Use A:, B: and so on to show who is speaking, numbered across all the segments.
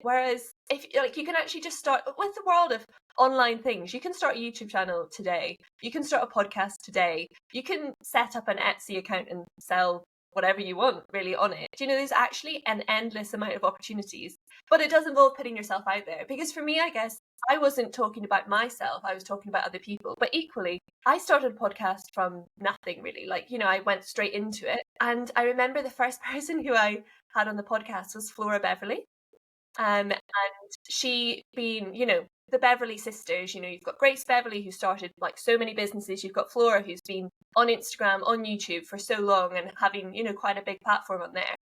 A: Whereas if like you can actually just start with the world of online things, you can start a YouTube channel today, you can start a podcast today, you can set up an Etsy account and sell whatever you want really on it. Do you know, there's actually an endless amount of opportunities, but it does involve putting yourself out there. Because for me, I guess I wasn't talking about myself, I was talking about other people. But equally, I started a podcast from nothing really. Like, you know, I went straight into it. And I remember the first person who I had on the podcast was Flora Beverly. And she being, you know, the Beverly sisters, you know, you've got Grace Beverly, who started like so many businesses. You've got Flora, who's been on Instagram, on YouTube for so long and having, you know, quite a big platform on there.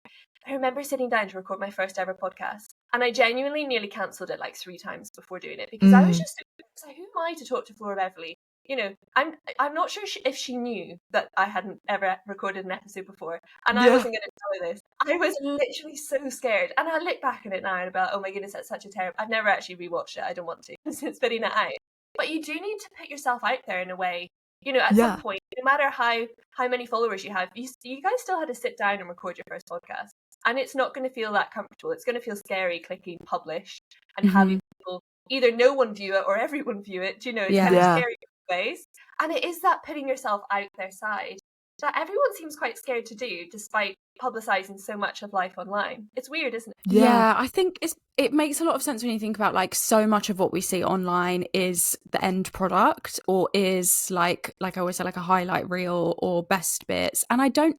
A: I remember sitting down to record my first ever podcast, and I genuinely nearly cancelled it like 3 times before doing it, because I was just like, who am I to talk to Flora Beverly? You know, I'm not sure if she knew that I hadn't ever recorded an episode before, and I wasn't going to tell her this. I was literally so scared, and I look back on it now and about, oh my goodness, that's such a terrible. I've never actually rewatched it. I don't want to since putting it out. But you do need to put yourself out there in a way. You know, at some point, no matter how many followers you have, you guys still had to sit down and record your first podcast, and it's not going to feel that comfortable. It's going to feel scary clicking publish and having people, either no one view it or everyone view it. Do you know, it's kind of scary ways. And it is that putting yourself out there side that everyone seems quite scared to do, despite publicizing so much of life online. It's weird, isn't it?
B: Yeah, I think it makes a lot of sense when you think about, like, so much of what we see online is the end product, or is like I always say, like a highlight reel or best bits. And I think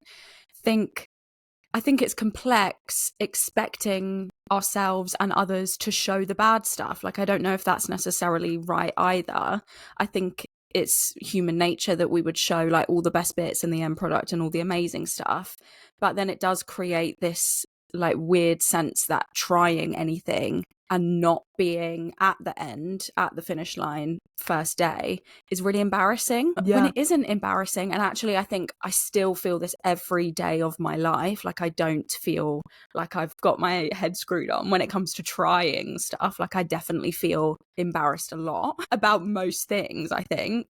B: it's complex expecting ourselves and others to show the bad stuff. Like, I don't know if that's necessarily right either. I think it's human nature that we would show like all the best bits and the end product and all the amazing stuff. But then it does create this like weird sense that trying anything and not being at the end, at the finish line first day, is really embarrassing. When it isn't embarrassing, and actually I think I still feel this every day of my life, like I don't feel like I've got my head screwed on when it comes to trying stuff. Like I definitely feel embarrassed a lot about most things, I think.